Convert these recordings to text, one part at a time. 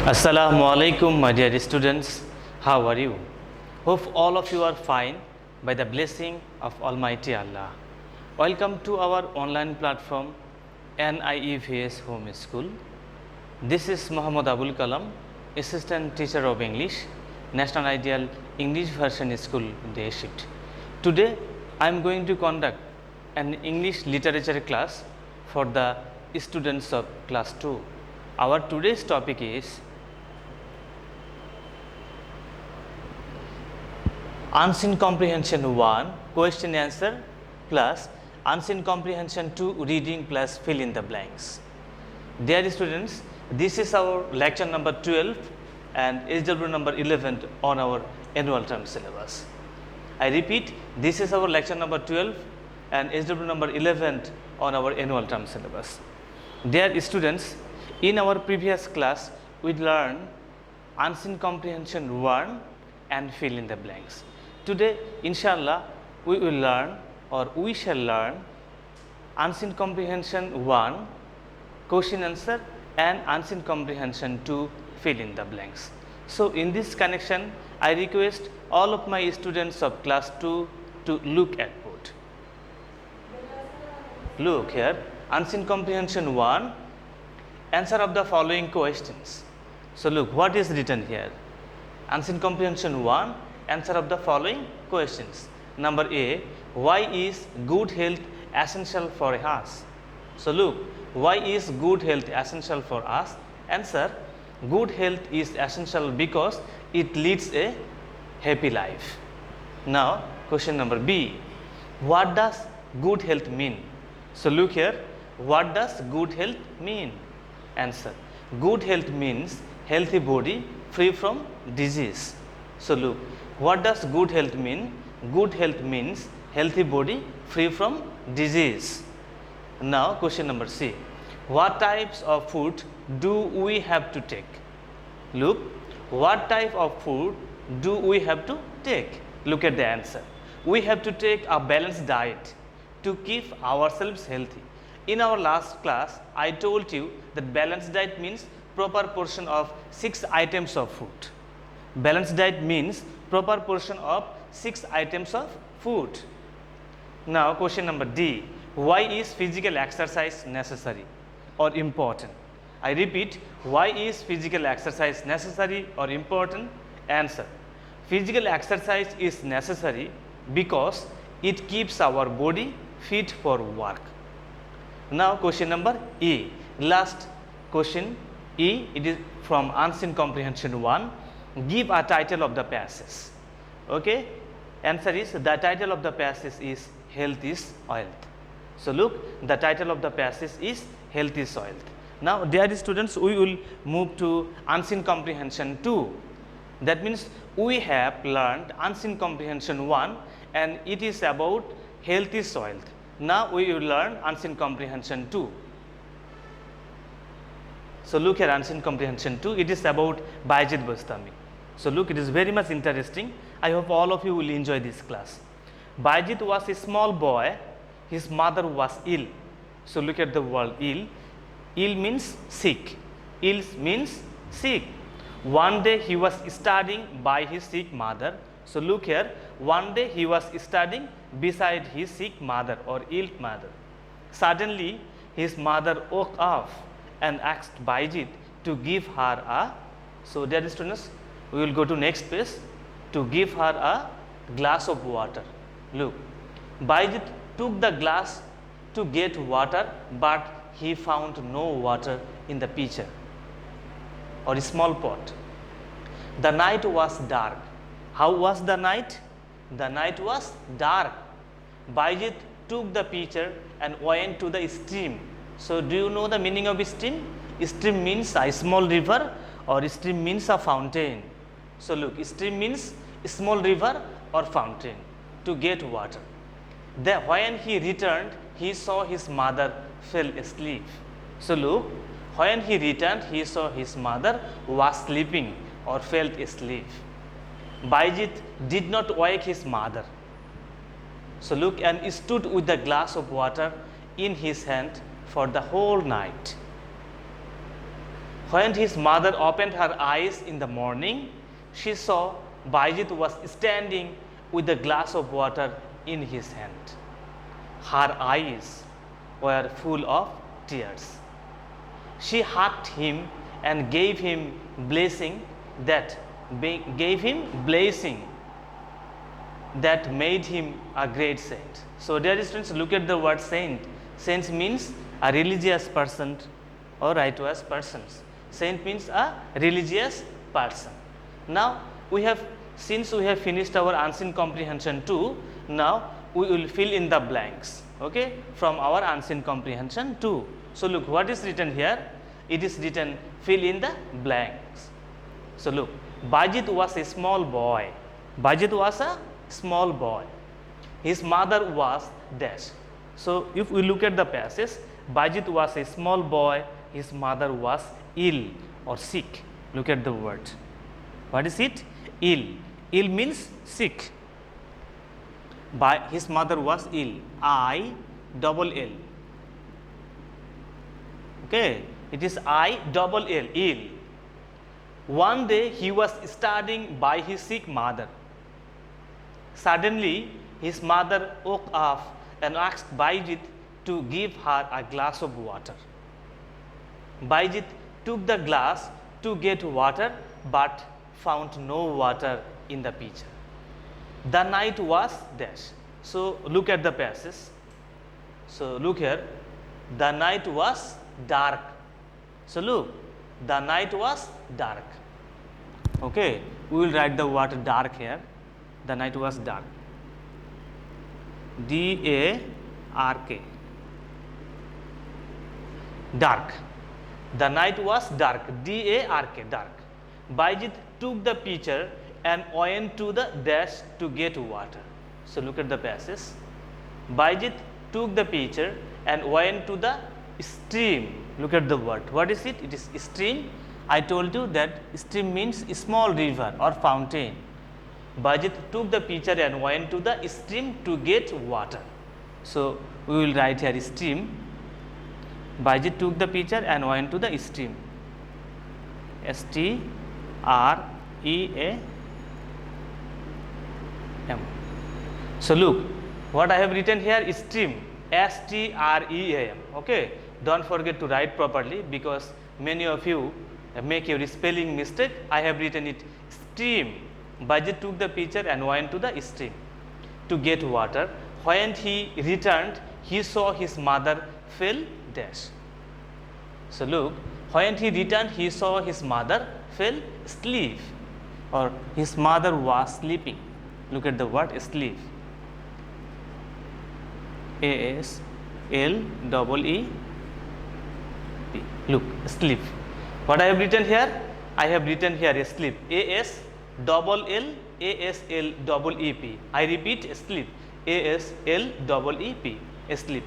Assalamu alaikum, my dear students. How are you? Hope all of you are fine by the blessing of Almighty Allah. Welcome to our online platform NIEVS Home School. This is Muhammad Abul Kalam, Assistant Teacher of English, National Ideal English Version School Day Shift. Today I am going to conduct an English literature class for the students of class 2. Our today's topic is Unseen Comprehension 1 question answer plus Unseen Comprehension 2 reading plus fill in the blanks. Dear students, this is our lecture number 12 and SW number 11 on our annual term syllabus. I repeat, this is our lecture number 12 and SW number 11 on our annual term syllabus. Dear students, in our previous class we learned Unseen Comprehension 1 and fill in the blanks. Today, inshallah, we will learn or we shall learn Unseen Comprehension 1 question answer and Unseen Comprehension 2 fill in the blanks. So, in this connection, I request all of my students of class 2 to look at board. Look here, Unseen Comprehension 1, answer of the following questions. So, look what is written here. Unseen Comprehension 1, answer of the following questions. Number A, why is good health essential for us? So look, why is good health essential for us? Answer, good health is essential because it leads a happy life. Now question number B, what does good health mean? So look here, what does good health mean? Answer, good health means healthy body free from disease. So look, what does good health mean? Good health means healthy body free from disease. Now question number C, what types of food do we have to take? Look, what type of food do we have to take? Look at the answer. We have to take a balanced diet to keep ourselves healthy. In our last class, I told you that balanced diet means proper portion of 6 items of food. Balanced diet means proper portion of 6 items of food. Now question number D, why is physical exercise necessary or important? I repeat, why is physical exercise necessary or important? Answer, physical exercise is necessary because it keeps our body fit for work. Now question number E, last question E, it is from Unseen Comprehension 1. Give a title of the passage. Okay, answer is the title of the passage is Health is Wealth. So look, the title of the passage is Health is Wealth. Now dear students, we will move to Unseen Comprehension 2. That means we have learned Unseen Comprehension 1 and it is about Health is Wealth. Now we will learn Unseen Comprehension 2. So look here, Unseen Comprehension 2, it is about Bayezid Bastami. So look, it is very much interesting. I hope all of you will enjoy this class. Bayezid was a small boy, his mother was ill. So look at the word ill. Ill means sick. Ill means sick. One day he was studying by his sick mother. So look here, one day he was studying beside his sick mother or ill mother. Suddenly his mother woke up and asked Bayezid to give her a, so dear students, we will go to next page, to give her a glass of water. Look, Bayezid took the glass to get water, but he found no water in the pitcher or a small pot. The night was dark. How was the night? The night was dark. Bayezid took the pitcher and went to the stream. So do you know the meaning of stream? Stream means a small river or stream means a fountain. So look, stream means small river or fountain to get water. Then when he returned, he saw his mother fell asleep. So look, when he returned, he saw his mother was sleeping or fell asleep. Bayezid did not wake his mother. So look, and stood with the glass of water in his hand for the whole night. When his mother opened her eyes in the morning, she saw Baijit was standing with a glass of water in his hand. Her eyes were full of tears. She hugged him and gave him blessing that made him a great saint. So dear students, look at the word saint. Saint means a religious person or righteous persons. Saint means a religious person. Now since we have finished our unseen comprehension 2, now we will fill in the blanks, okay, from our unseen comprehension 2. So look what is written here. It is written fill in the blanks. So look, Baijit was a small boy. Baijit was a small boy. His mother was dash. So if we look at the passage, Baijit was a small boy. His mother was ill or sick. Look at the word. What is it? Ill. Ill means sick. His mother was ill. I-double-L. Okay. It is I-double-L. Ill. One day he was studying by his sick mother. Suddenly his mother woke up and asked Baijit to give her a glass of water. Baijit took the glass to get water but found no water in the pitcher. The night was dash. So look at the passage. So look here. The night was dark. So look, the night was dark. Okay, we will write the word dark here. The night was dark. D-A-R-K. Dark. The night was dark. D-A-R-K. Dark. Baijit took the pitcher and went to the dash to get water. So look at the passage. Baijit took the pitcher and went to the stream. Look at the word. What is it? It is stream. I told you that stream means small river or fountain. Baijit took the pitcher and went to the stream to get water. So we will write here stream. Baijit took the pitcher and went to the stream. S-T-R-E-A-M. So look, what I have written here is stream. S-T-R-E-A-M. Okay. Don't forget to write properly because many of you make your spelling mistake. I have written it stream. Baijit took the pitcher and went to the stream to get water. When he returned, he saw his mother fell dash. So look, when he returned, he saw his mother fell asleep, or his mother was sleeping. Look at the word sleep. A-S-L-E-E-P. Look, sleep. What I have written here? I have written here sleep. A-S-double-L-A-S-L-E-E-P. I repeat, sleep. A-S-L-E-E-P. Sleep.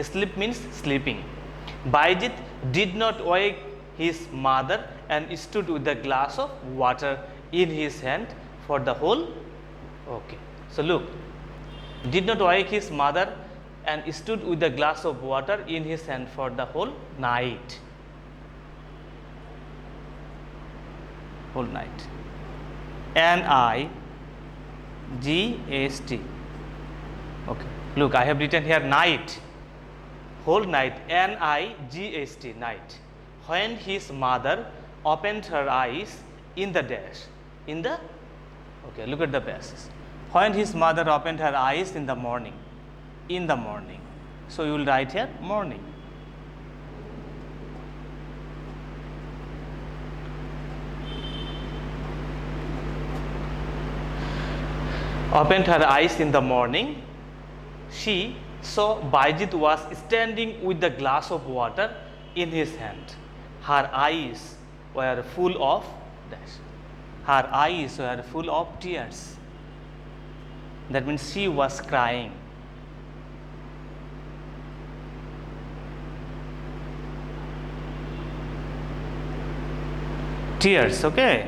Sleep means sleeping. Baijit did not wake his mother and stood with a glass of water in his hand for the whole. Okay. So look, did not wake his mother and stood with a glass of water in his hand for the whole night. Whole night. N-I-G-S-T. Okay. Look, I have written here night. Whole night. N-I-G-S-T. Night. When his mother opened her eyes in the dash. In the. Okay. Look at the passage. When his mother opened her eyes in the morning. In the morning. So you will write here morning. Opened her eyes in the morning, she saw Baijit was standing with the glass of water in his hand. Her eyes were full of dash. Her eyes were full of tears. That means she was crying. Tears, okay.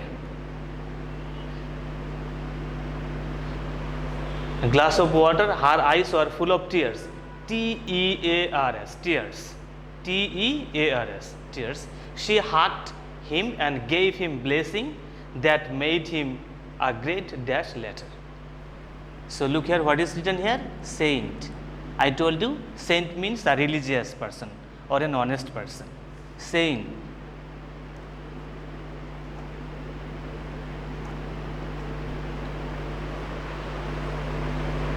A glass of water, her eyes were full of tears. T-E-A-R-S, tears. T-E-A-R-S, tears. She hugged him and gave him blessing that made him a great dash later. So look here, what is written here? Saint. I told you saint means a religious person or an honest person. Saint.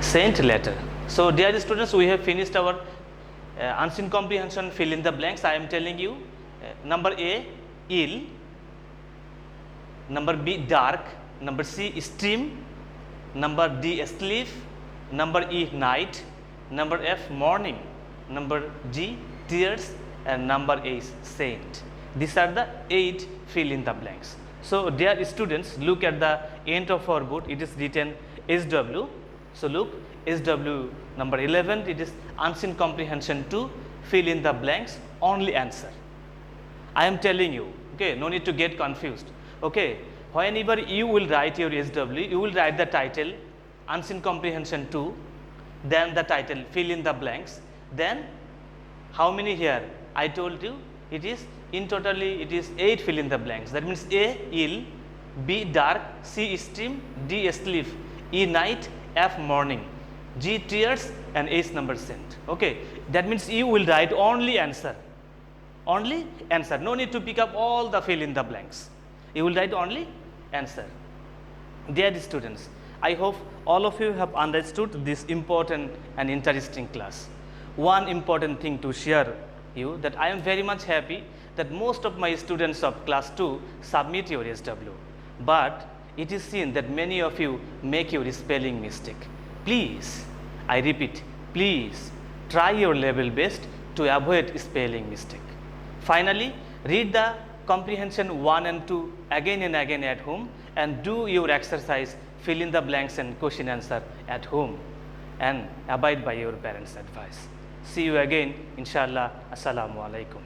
Saint letter. So dear students, we have finished our unseen comprehension, fill in the blanks. I am telling you, number A, ill, number B, dark, number C, stream, number D, sleep, number E, night, number F, morning, number G, tears, and number A is saint. These are the 8 fill in the blanks. So dear students, look at the end of our board, it is written SW. So look, SW number 11, it is unseen comprehension 2, fill in the blanks, only answer. I am telling you, okay, no need to get confused. Okay, whenever you will write your SW, you will write the title unseen comprehension 2, then the title fill in the blanks, then how many here? I told you it is in totally it is 8 fill in the blanks. That means A, ill, B, dark, C, stream, D, sleep, E, night, F, morning, G, tears, and H, number saint. Okay, that means you will write only answer. Only answer. No need to pick up all the fill in the blanks. You will write only answer. Dear students, I hope all of you have understood this important and interesting class. One important thing to share you that I am very much happy that most of my students of class 2 submit your SW. But it is seen that many of you make your spelling mistake. Please, I repeat, please try your level best to avoid spelling mistake. Finally, read the comprehension 1 and 2 again and again at home and do your exercise, fill in the blanks and question answer at home and abide by your parents' advice. See you again, inshallah. Assalamu alaikum.